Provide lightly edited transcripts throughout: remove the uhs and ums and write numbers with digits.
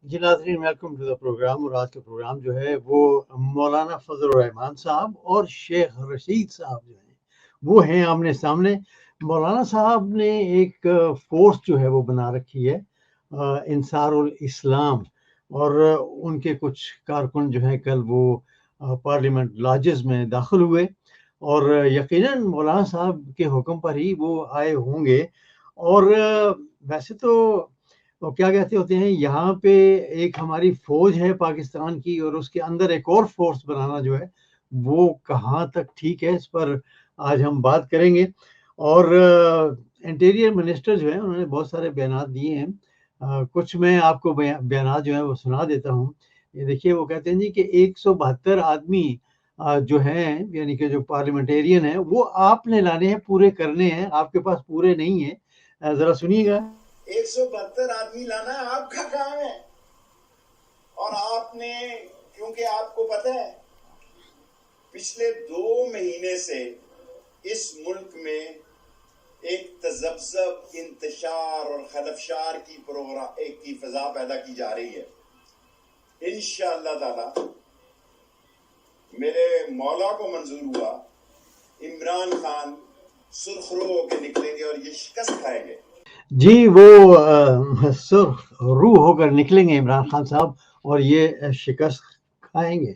जी नाज़रीन, welcome to the programme. और आज का प्रोग्राम जो है वो मौलाना फजल रहमान साहब और शेख रशीद साहब जो हैं वो हैं आमने सामने। मौलाना साहब ने एक फोर्स जो है वो बना रखी है, इंसारुल इस्लाम, और उनके कुछ कारकुन जो हैं कल वो पार्लियामेंट लॉजेस में दाखिल हुए और यकीनन मौलाना साहब के हुक्म पर ही वो आए होंगे। और वैसे तो क्या कहते होते हैं, यहाँ पे एक हमारी फौज है पाकिस्तान की और उसके अंदर एक और फोर्स बनाना जो है वो कहाँ तक ठीक है, इस पर आज हम बात करेंगे। और इंटीरियर मिनिस्टर जो है उन्होंने बहुत सारे बयानात दिए हैं। कुछ मैं आपको बयानात जो है वो सुना देता हूँ। ये देखिए, वो कहते हैं जी कि 172 आदमी जो हैं, यानी कि जो पार्लियामेंटेरियन है, वो आपने लाने हैं, पूरे करने हैं, आपके पास पूरे नहीं है। जरा सुनिएगा। 172 आदमी लाना आपका काम है और आपने, क्योंकि आपको पता है पिछले 2 महीने से इस मुल्क में एक तजब्जब, इंतशार और खलफशार की प्रोग्राम एक की फजा पैदा की जा रही है। इंशाअल्लाह ताला मेरे मौला को मंजूर हुआ, इमरान खान सुरखरू होकर निकलेंगे और ये शिकस्त खाएंगे। जी, वो सुर्ख रूह होकर निकलेंगे इमरान खान साहब और ये शिकस्त खाएंगे।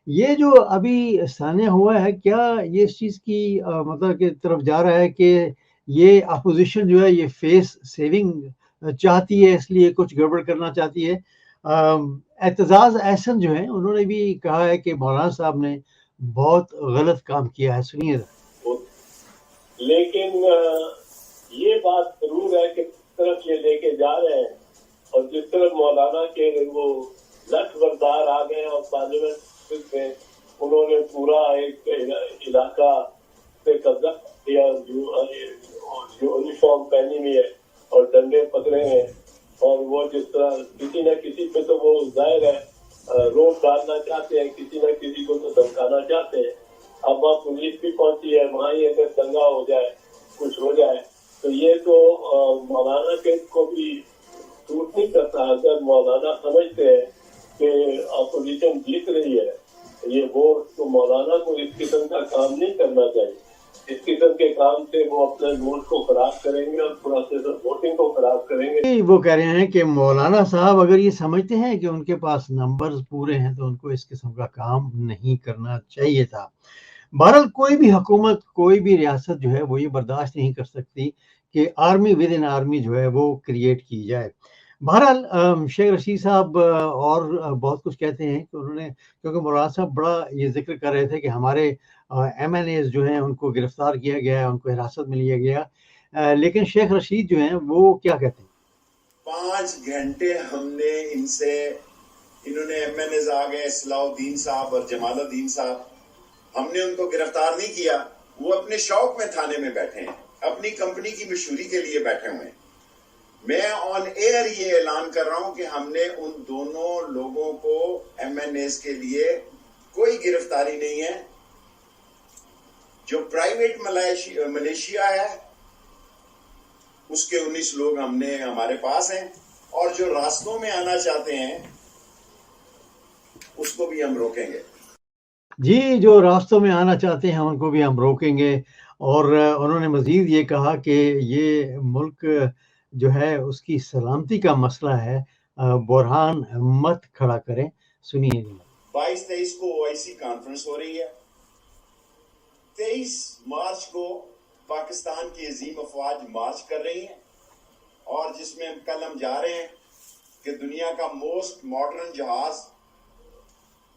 ये जो अभी सान्या हुआ है, क्या ये इस चीज़ की मतलब की तरफ जा रहा है कि ये अपोजिशन जो है ये फेस सेविंग चाहती है, इसलिए कुछ गड़बड़ करना चाहती है? एतजाज़ एहसन जो है उन्होंने भी कहा है कि मौलाना साहब ने बहुत गलत काम किया है। सुनिए ज़रा। लेकिन ये बात जरूर है कि तरफ ये लेके जा रहे हैं और जिस तरफ मौलाना के वो लठबरदार आ गए और पार्लियामेंट में उन्होंने पूरा एक इलाका पे कब्जा किया, यूनिफॉर्म पहनी हुई है और डंडे पकड़े हैं, और वो जिस तरह किसी न किसी पे तो वो जाहिर है रोक डालना चाहते हैं, किसी न किसी को तो धमकाना चाहते हैं। अब वहाँ पुलिस भी पहुंची है, वहाँ ही अगर दंगा हो जाए, कुछ हो जाए तो ये तो मौलाना के को भी सूट नहीं करता। अगर मौलाना समझते हैं कि अपोजिशन जीत रही है ये वोट, तो मौलाना को इस किस्म का काम नहीं करना चाहिए। इस किस्म के काम से वो अपने वोट को खराब करेंगे और प्रोसेस ऑफ वोटिंग को खराब करेंगे। वो कह रहे हैं कि मौलाना साहब अगर ये समझते हैं कि उनके पास नंबर्स पूरे हैं तो उनको इस किस्म का काम नहीं करना चाहिए था। बहरहाल कोई भी हुकूमत, कोई भी रियासत जो है वो ये बर्दाश्त नहीं कर सकती कि आर्मी विद इन आर्मी जो है वो क्रिएट की जाए। बहरहाल शेख रशीद साहब और बहुत कुछ कहते हैं कि उन्होंने, क्योंकि मौलाना साहब बड़ा ये जिक्र कर रहे थे कि हमारे MNAs जो हैं उनको गिरफ्तार किया गया है, उनको हिरासत में लिया गया। लेकिन शेख रशीद जो हैं वो क्या कहते हैं? 5 घंटे हमने इनसे, इन्होंने MNAs आ गए, सलाउद्दीन साहब और जमालुद्दीन साहब, हमने उनको गिरफ्तार नहीं किया। वो अपने शौक में थाने में बैठे हैं, अपनी कंपनी की मशहूरी के लिए बैठे हुए हैं। मैं ऑन एयर ये ऐलान कर रहा हूं कि हमने उन दोनों लोगों को MNAs के लिए कोई गिरफ्तारी नहीं है। जो प्राइवेट मलेशिया है उसके 19 लोग हमारे पास हैं, और जो रास्तों में आना चाहते हैं उसको भी हम रोकेंगे। जी, जो रास्तों में आना चाहते हैं उनको भी हम रोकेंगे। और उन्होंने मज़ीद ये कहा कि ये मुल्क जो है उसकी सलामती का मसला है, बुरहान मत खड़ा करें। सुनिए। 22-23 को OIC कॉन्फ्रेंस हो रही है। 23 मार्च को पाकिस्तान की अजीम अफवाज मार्च कर रही हैं, और जिसमें कल हम जा रहे हैं कि दुनिया का मोस्ट मॉडर्न जहाज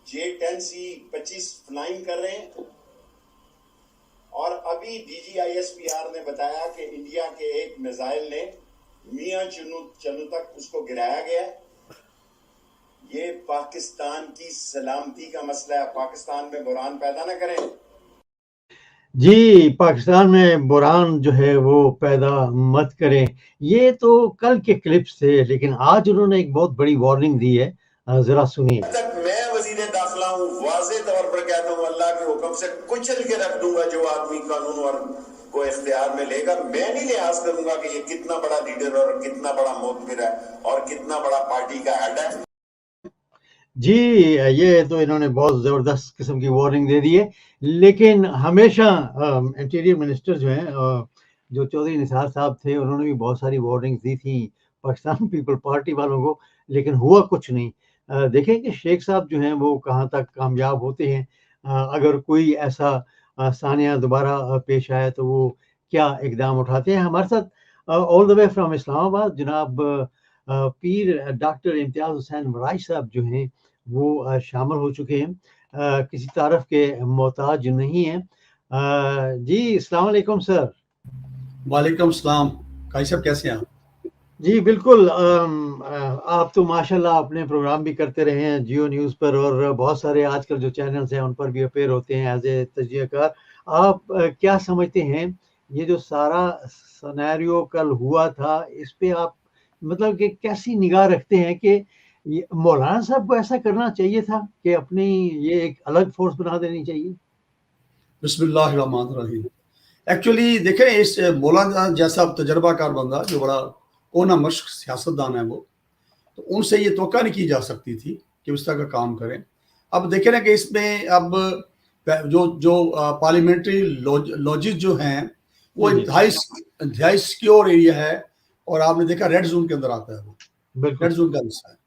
J-10C-25 फ्लाइंग कर रहे हैं। और अभी DGISPR ने बताया कि इंडिया के एक मिसाइल ने मियां चनू तक उसको गिराया गया। ये पाकिस्तान की सलामती का मसला है, पाकिस्तान में बुरहान पैदा ना करें। जी, पाकिस्तान में बुरहान जो है वो पैदा मत करें। ये तो कल के क्लिप्स थे, लेकिन आज उन्होंने एक बहुत बड़ी वार्निंग दी है। जरा सुनिए। तक मैं वजीर दाखिला हूँ, वाज़े तौर पर कहता हूँ, अल्लाह के हुक्म से कुचल के रख दूंगा जो आदमी कानून और को इख्तियार में लेगा। मैं नहीं लिहाज करूंगा कि ये कितना बड़ा लीडर और कितना बड़ा मोतबर है और कितना बड़ा पार्टी का हेड है। جی یہ تو انہوں نے بہت زبردست قسم کی وارننگ دے دی ہے، لیکن ہمیشہ انٹیریئر منسٹر جو ہیں جو چودھری نثار صاحب تھے انہوں نے بھی بہت ساری وارننگز دی تھیں پاکستان پیپل پارٹی والوں کو، لیکن ہوا کچھ نہیں۔ دیکھیں کہ شیخ صاحب جو ہیں وہ کہاں تک کامیاب ہوتے ہیں، اگر کوئی ایسا ثانیہ دوبارہ پیش آیا تو وہ کیا اقدام اٹھاتے ہیں۔ ہمارے ساتھ آل دا وے فرام اسلام آباد جناب پیر ڈاکٹر امتیاز حسین مرائش صاحب جو ہیں وہ شامل ہو چکے ہیں، کسی تعارف کے محتاج نہیں ہیں۔ جی السلام علیکم سر۔ وعلیکم السلام، قاضی صاحب کیسے ہیں آپ؟ جی بالکل، آپ تو ماشاءاللہ اپنے پروگرام بھی کرتے رہے ہیں جیو نیوز پر، اور بہت سارے آج کل جو چینلز ہیں ان پر بھی اپیئر ہوتے ہیں ایز اے تجزیہ کار۔ آپ کیا سمجھتے ہیں یہ جو سارا سینیریو کل ہوا تھا اس پہ آپ مطلب کہ کیسی نگاہ رکھتے ہیں کہ مولانا صاحب کو ایسا کرنا چاہیے تھا کہ اپنی یہ ایک الگ فورس بنا دینی چاہیے؟ بسم اللہ الرحمن الرحیم۔ ایکچولی دیکھیں اس مولانا جیسا تجربہ کار بندہ جو بڑا کونا مشق سیاستدان ہے وہ، تو ان سے یہ توقع نہیں کی جا سکتی تھی کہ اس طرح کا کام کریں۔ اب دیکھیں نا کہ اس میں اب جو پارلیمنٹری لاجز جو ہیں وہ انتہائی سیکیور ایریا ہے، اور آپ نے دیکھا ریڈ زون کے اندر آتا ہے، وہ ریڈ زون کا حصہ ہے،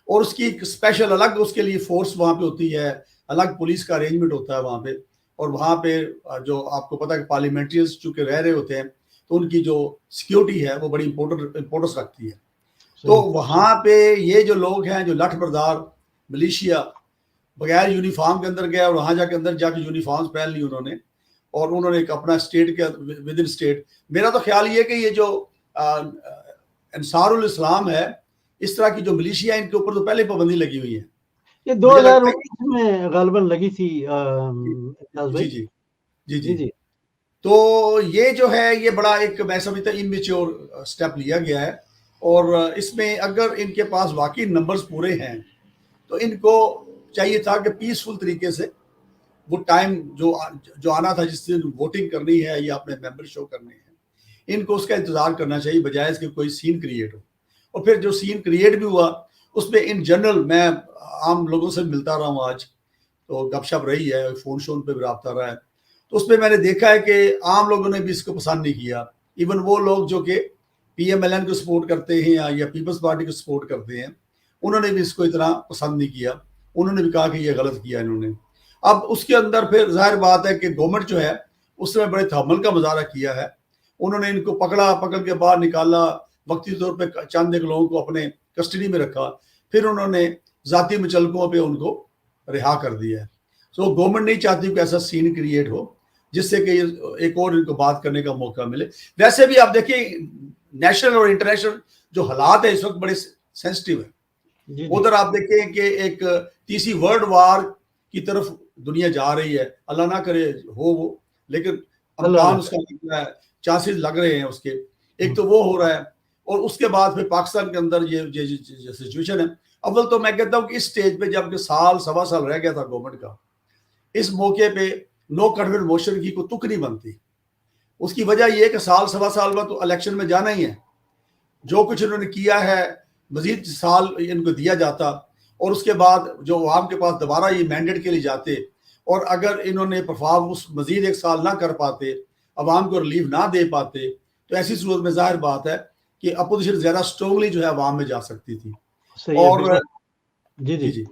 اور اس کی ایک اسپیشل الگ اس کے لیے فورس وہاں پہ ہوتی ہے، الگ پولیس کا ارینجمنٹ ہوتا ہے وہاں پہ، اور وہاں پہ جو آپ کو پتا ہے کہ پارلیمنٹریز چونکہ رہ رہے ہوتے ہیں تو ان کی جو سیکیورٹی ہے وہ بڑی امپورٹنس رکھتی ہے۔ تو وہاں پہ یہ جو لوگ ہیں جو لٹھ بردار ملیشیا بغیر یونیفارم کے اندر گیا، اور وہاں جا کے یونیفارمز پہن لی انہوں نے، اور انہوں نے ایک اپنا اسٹیٹ کے ود ان اسٹیٹ، میرا تو خیال یہ کہ یہ جو انصار الاسلام ہے اس طرح کی جو ملیشیا ان کے اوپر تو پہلے پابندی لگی ہوئی ہے، یہ 2019 میں غالباً لگی تھی۔ جی تو یہ جو ہے یہ بڑا ایک میں سمجھتا ہوں امیچور اسٹیپ لیا گیا ہے، اور اس میں اگر ان کے پاس واقعی نمبرز پورے ہیں تو ان کو چاہیے تھا کہ پیسفل طریقے سے وہ ٹائم جو آنا تھا جس دن ووٹنگ کرنی ہے یا اپنے ممبر شو کرنے ہیں، ان کو اس کا انتظار کرنا چاہیے بجائے اس کے کوئی سین کریٹ ہو۔ اور پھر جو سین کریٹ بھی ہوا اس میں ان جنرل میں عام لوگوں سے ملتا رہا ہوں، آج تو گپ شپ رہی ہے، فون شون پہ بھی رابطہ رہا ہے، تو اس میں میں نے دیکھا ہے کہ عام لوگوں نے بھی اس کو پسند نہیں کیا، ایون وہ لوگ جو کہ پی ایم ایل این کو سپورٹ کرتے ہیں یا پیپلز پارٹی کو سپورٹ کرتے ہیں، انہوں نے بھی اس کو اتنا پسند نہیں کیا، انہوں نے بھی کہا کہ یہ غلط کیا انہوں نے۔ اب اس کے اندر پھر ظاہر بات ہے کہ گورنمنٹ جو ہے اس نے بڑے تحمل کا مظاہرہ کیا ہے، انہوں نے ان کو پکڑ کے باہر نکالا، وقتی طور پہ چند ایک لوگوں کو اپنے کسٹڈی میں رکھا، پھر انہوں نے ذاتی مچلکوں پہ ان کو رہا کر دیا ہے۔ سو گورنمنٹ نہیں چاہتی کہ ایسا سین کریٹ ہو جس سے کہ ایک اور ان کو بات کرنے کا موقع ملے۔ ویسے بھی آپ دیکھیں نیشنل اور انٹرنیشنل جو حالات ہیں اس وقت بڑے سینسٹیو ہیں، ادھر آپ دیکھیں کہ ایک تیسری ورلڈ وار کی طرف دنیا جا رہی ہے، اللہ نہ کرے ہو وہ، لیکن امکان اس کا لگ رہا ہے، چانسز لگ رہے ہیں اس کے، ایک تو وہ ہو رہا ہے، اور اس کے بعد پھر پاکستان کے اندر یہ سچویشن ہے۔ اول تو میں کہتا ہوں کہ اس سٹیج پہ جب کہ سال سوا سال رہ گیا تھا گورنمنٹ کا، اس موقع پہ نو کانفیڈنس موشن کی کوئی تک نہیں بنتی۔ اس کی وجہ یہ ہے کہ سال سوا سال بعد تو الیکشن میں جانا ہی ہے، جو کچھ انہوں نے کیا ہے مزید سال ان کو دیا جاتا، اور اس کے بعد جو عوام کے پاس دوبارہ یہ مینڈیٹ کے لیے جاتے، اور اگر انہوں نے پرفارمنس مزید ایک سال نہ کر پاتے، عوام کو ریلیف نہ دے پاتے، تو ایسی صورت میں ظاہر بات ہے کہ اپوزیشن زیادہ اسٹرانگلی جو ہے عوام میں جا سکتی تھی۔ اور جی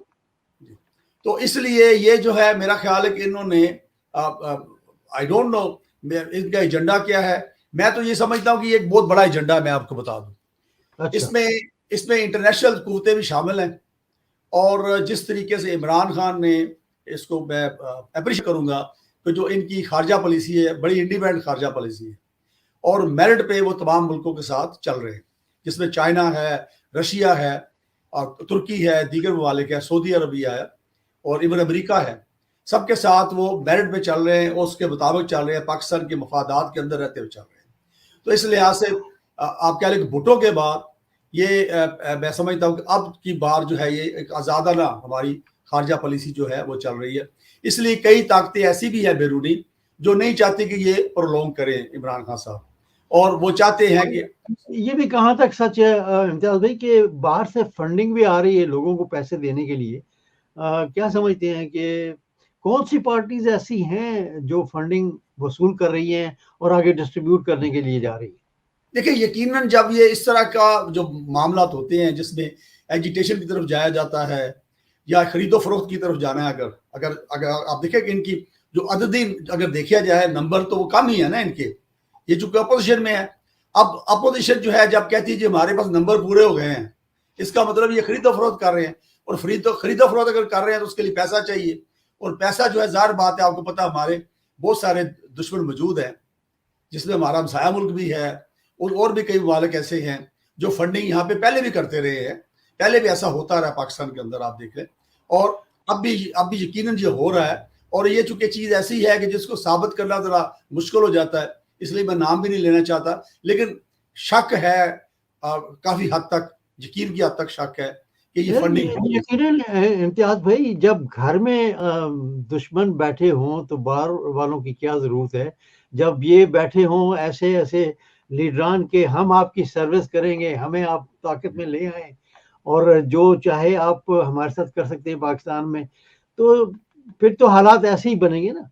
تو اس لیے یہ جو ہے میرا خیال ہے کہ انہوں نے آئی ڈونٹ نو ان کا ایجنڈا کیا ہے، میں تو یہ سمجھتا ہوں کہ یہ ایک بہت بڑا ایجنڈا ہے، میں آپ کو بتا دوں۔ اس میں انٹرنیشنل قوتیں بھی شامل ہیں، اور جس طریقے سے عمران خان نے اس کو میں اپریشیٹ کروں گا کہ جو ان کی خارجہ پالیسی ہے بڑی انڈیپینڈنٹ خارجہ پالیسی ہے، اور میرٹ پہ وہ تمام ملکوں کے ساتھ چل رہے ہیں، جس میں چائنا ہے، رشیا ہے، اور ترکی ہے، دیگر ممالک ہے، سعودی عربیہ ہے، اور ایون امریکہ ہے، سب کے ساتھ وہ میرٹ پہ چل رہے ہیں، اور اس کے مطابق چل رہے ہیں، پاکستان کے مفادات کے اندر رہتے ہوئے چل رہے ہیں۔ تو اس لحاظ سے آپ کہہ لیں کہ بھٹو کے بعد یہ میں سمجھتا ہوں کہ اب کی بار جو ہے یہ ایک آزادانہ ہماری خارجہ پالیسی جو ہے وہ چل رہی ہے، اس لیے کئی طاقتیں ایسی بھی ہیں بیرونی جو نہیں چاہتی کہ یہ پرولونگ کریں عمران خان صاحب، اور وہ چاہتے ہیں کہ یہ بھی کہاں تک سچ ہے امتیاز بھائی کہ باہر سے فنڈنگ بھی آ رہی ہے لوگوں کو پیسے دینے کے لیے، क्या समझते हैं कि कौन सी पार्टीज ऐसी हैं जो फंडिंग वसूल कर रही हैं और आगे डिस्ट्रीब्यूट करने के लिए जा रही है? देखिए, यकीनन जब ये इस तरह का जो मामला होते हैं जिसमें एजिटेशन की तरफ जाया जाता है या खरीदो फरोख्त की तरफ जाना है, अगर अगर आप देखें कि इनकी जो अददी अगर देखा जाए नंबर तो वो कम ही है ना इनके, ये चूंकि अपोजिशन में है। अब अपोजिशन जो है जब कहती है जी हमारे पास नंबर पूरे हो गए हैं, इसका मतलब ये खरीदो फरोख्त कर रहे हैं, और खरीदो फरोख्त अगर कर रहे हैं तो उसके लिए पैसा चाहिए, और पैसा जो है ज़ाहिर बात है, आपको पता हमारे बहुत सारे दुश्मन मौजूद हैं जिसमें हमारा हमसाया मुल्क भी है और भी कई ममालिक ऐसे हैं जो फंडिंग यहाँ पे पहले भी करते रहे हैं, पहले भी ऐसा होता रहा पाकिस्तान के अंदर, आप देख लें, और अब भी यकीनन ये हो रहा है। और ये चूंकि चीज़ ऐसी है कि जिसको साबित करना ज़रा मुश्किल हो जाता है, इसलिए मैं नाम भी नहीं लेना चाहता, लेकिन शक है काफ़ी हद तक, यकीन की हद तक शक है कि ये फंडिंग। यकीनन इम्तियाज भाई, जब घर में दुश्मन बैठे हों तो बाहर वालों की क्या ज़रूरत है? जब ये बैठे हों ऐसे ऐसे लीडरान के हम आपकी सर्विस करेंगे, हमें आप ताकत में ले आए और जो चाहे आप हमारे साथ कर सकते हैं पाकिस्तान में, तो फिर तो हालात ऐसे ही बनेंगे ना।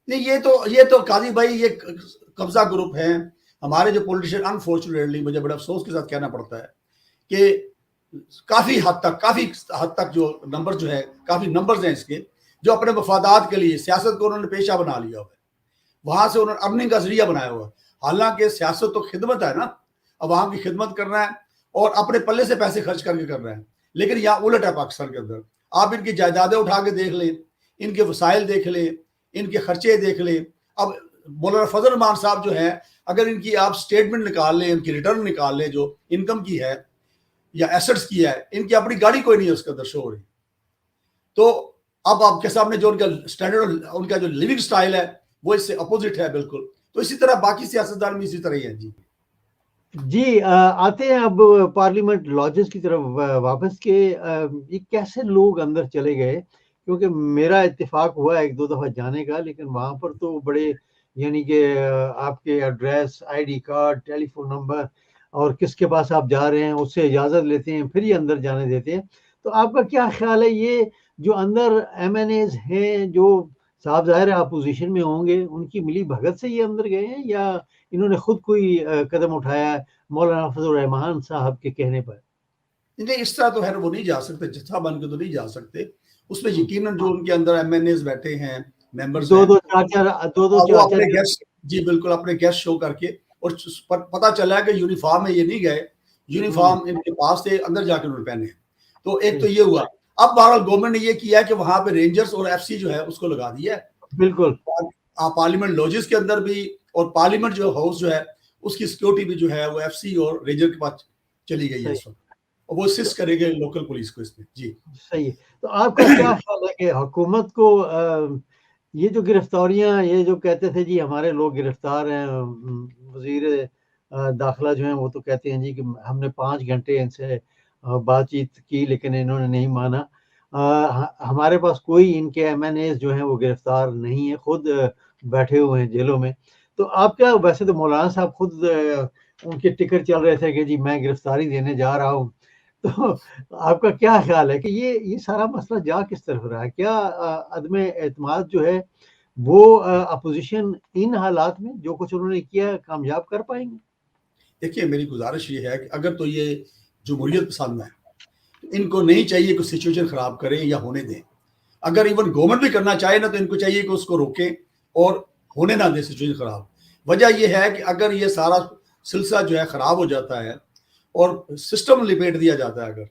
नहीं, ये तो काजी भाई ये कब्जा ग्रुप है हमारे जो पॉलिटिशियन, अनफॉर्चुनेटली मुझे बड़े अफसोस के साथ कहना पड़ता है कि काफी हद तक जो नंबर जो है, काफी नंबर्स हैं इसके जो अपने मफादात के लिए सियासत को उन्होंने पेशा बना लिया हुआ है, वहां से उन्होंने अर्निंग का जरिया बनाया हुआ है। हालांकि सियासत तो खिदमत है ना, अवाम की खिदमत करना है और अपने पल्ले से पैसे खर्च करके करना है, लेकिन यहाँ उलट है पाकिस्तान के अंदर। आप इनकी जायदादें उठा के देख लें, इनके वसाइल देख लें, इनके खर्चे देख लें। अब मौलाना फजल रहमान साहब जो है, अगर इनकी आप स्टेटमेंट निकाल लें, इनकी रिटर्न निकाल लें जो इनकम की है या एसेट्स की है, इनकी अपनी गाड़ी कोई नहीं है उसके अंदर शो हो रही। तो अब आपके सामने जो उनका स्टैंडर्ड, उनका जो लिविंग स्टाइल है वो इससे अपोजिट है बिल्कुल। तो इसी तरह बाकी सियासतदान भी इसी तरह ही है। जी आते हैं अब पार्लियामेंट लॉजेस की तरफ वापस के। ये कैसे लोग अंदर चले गए? क्योंकि मेरा इत्तेफाक हुआ एक दो दफा जाने का, लेकिन वहां पर तो बड़े यानी कि आपके address, ID card, telephone number और किसके पास आप जा रहे हैं उससे इजाजत लेते हैं, फिर ही अंदर जाने देते हैं। तो आपका क्या ख्याल है, ये जो अंदर MNAs हैं जो साफ जाहिर है अपोजिशन में होंगे, उनकी मिली भगत से ये अंदर गए हैं या इन्होंने खुद कोई कदम उठाया मौलाना फजल रहमान साहब के कहने पर? नहीं, इस तरह तो है वो नहीं जा सकते, जत्था बन के तो नहीं जा सकते। उसमें यकीनन जो उनके अंदर MNAs बैठे हैं, मेंबर्स दो चार अपने गेस्ट, जी बिल्कुल, अपने गेस्ट शो करके, और पता चला कि यूनिफॉर्म में ये नहीं गए, यूनिफॉर्म इनके पास थे, अंदर जाकर उन्होंने पहने। तो एक तो ये हुआ। अब बहरहाल गवर्नमेंट ने ये किया कि वहां पे रेंजर्स और FC जो है उसको लगा दिया है बिल्कुल पार्लियामेंट लॉजेस के अंदर भी, और पार्लियामेंट जो हाउस जो है उसकी सिक्योरिटी भी जो है वो FC और रेंजर के पास चली गई है इस वक्त, और वो असिस्ट करेंगे लोकल पुलिस को इसमें। जी सही है। तो आपका क्या ख्याल है कि हुकूमत को ये जो गिरफ्तारियां, ये जो कहते थे जी हमारे लोग गिरफ्तार हैं, वजीर दाखिला जो हैं वो तो कहते हैं जी कि हमने 5 घंटे इनसे बातचीत की लेकिन इन्होंने नहीं माना, हमारे पास कोई इनके MNAs जो हैं वो गिरफ्तार नहीं है, खुद बैठे हुए हैं जेलों में। तो आप क्या, वैसे तो मौलाना साहब खुद उनके टिकट चल रहे थे कि जी मैं गिरफ्तारी देने जा रहा हूँ, तो आपका क्या ख्याल है कि ये सारा मसला जा किस तरफ रहा है? क्या अदम एतमाद जो है वो अपोजिशन इन हालात में जो कुछ उन्होंने किया कामयाब कर पाएंगे? देखिए, मेरी गुजारिश ये है कि अगर तो ये जमहूरियत पसंद है, इनको नहीं चाहिए कि सिचुएशन खराब करें या होने दें। अगर इवन गवर्नमेंट भी करना चाहे ना तो इनको चाहिए कि उसको रोकें और होने ना दें सिचुएशन खराब। वजह यह है कि अगर ये सारा सिलसिला जो है खराब हो जाता है और सिस्टम लिपेट दिया जाता है, अगर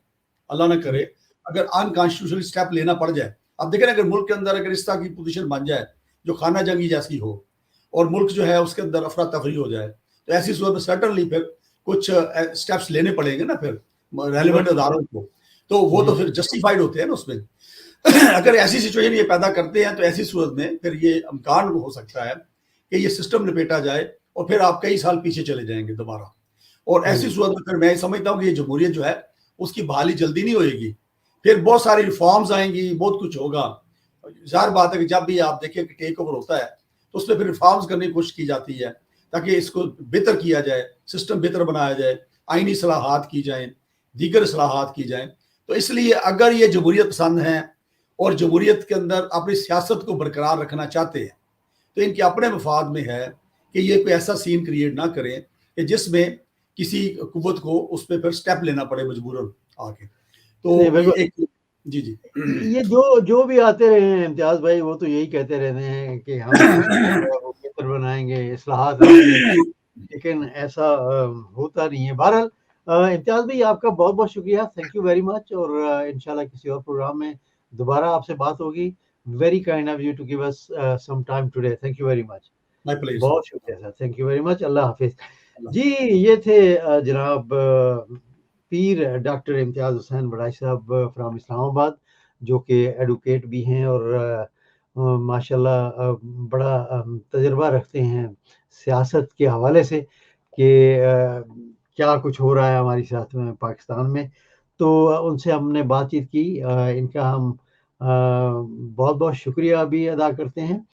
अल्लाह ना करे अगर अनकॉन्स्टिट्यूशनल स्टेप लेना पड़ जाए, अब देखें अगर मुल्क के अंदर अगर इस तरह की पोजीशन बन जाए जो खाना जंगी जैसी हो और मुल्क जो है उसके अंदर अफरा तफरी हो जाए, तो ऐसी सूरत में सर्टनली फिर कुछ स्टेप्स लेने पड़ेंगे ना फिर रेलिवेंट अदारों को, तो वो तो फिर जस्टिफाइड होते हैं ना उसमें। अगर ऐसी सिचुएशन ये पैदा करते हैं तो ऐसी सूरत में फिर ये इम्कान हो सकता है कि ये सिस्टम निपेटा जाए और फिर आप कई साल पीछे चले जाएंगे दोबारा। और ऐसी सूरत में फिर मैं समझता हूँ कि ये जमहूरियत जो है उसकी बहाली जल्दी नहीं होएगी, फिर बहुत सारी रिफॉर्म्स आएंगी, बहुत कुछ होगा। ज़ाहिर बात है कि जब भी आप देखिए कि टेक ओवर होता है तो उसमें फिर रिफॉर्म्स करने की कोशिश की जाती है ताकि इसको बेहतर किया जाए, सिस्टम बेहतर बनाया जाए, आईनी सलाहात की जाए, दीगर सलाहात की जाए। तो इसलिए अगर ये जमहूरियत पसंद हैं اور जमहूरियत के अंदर अपनी सियासत को बरकरार रखना चाहते हैं, तो इनके अपने मफाद में है कि ये कोई ऐसा सीन क्रिएट ना करें कि जिसमें किसी कुव्वत को उस पर फिर स्टेप लेना पड़े मजबूरन आके। तो ये एक जी जी ये जो भी आते रहे हैं इम्तियाज भाई, वो तो यही कहते रहते हैं कि हम बेहतर बनाएंगे, इस्लाहात लाएंगे, लेकिन ऐसा होता नहीं है। बहरहाल इम्तियाज भाई, आपका बहुत बहुत शुक्रिया, थैंक यू वेरी मच, और इंशाल्लाह किसी और प्रोग्राम में दोबारा आपसे बात होगी। Very kind of you to give us some time today, thank you very much. बहुत शुक्रिया sir, thank you very much, अल्लाह हाफिज। जी, ये थे जनाब पीर डॉक्टर इम्तियाज हुसैन बड़ाई साहब फ्राम इस्लामाबाद, जो कि एडवोकेट भी हैं और माशाल्लाह बड़ा तजर्बा रखते हैं सियासत के हवाले से कि क्या कुछ हो रहा है हमारी सियासत में पाकिस्तान में। तो उनसे हमने बातचीत की, इनका हम बहुत बहुत शुक्रिया भी अदा करते हैं।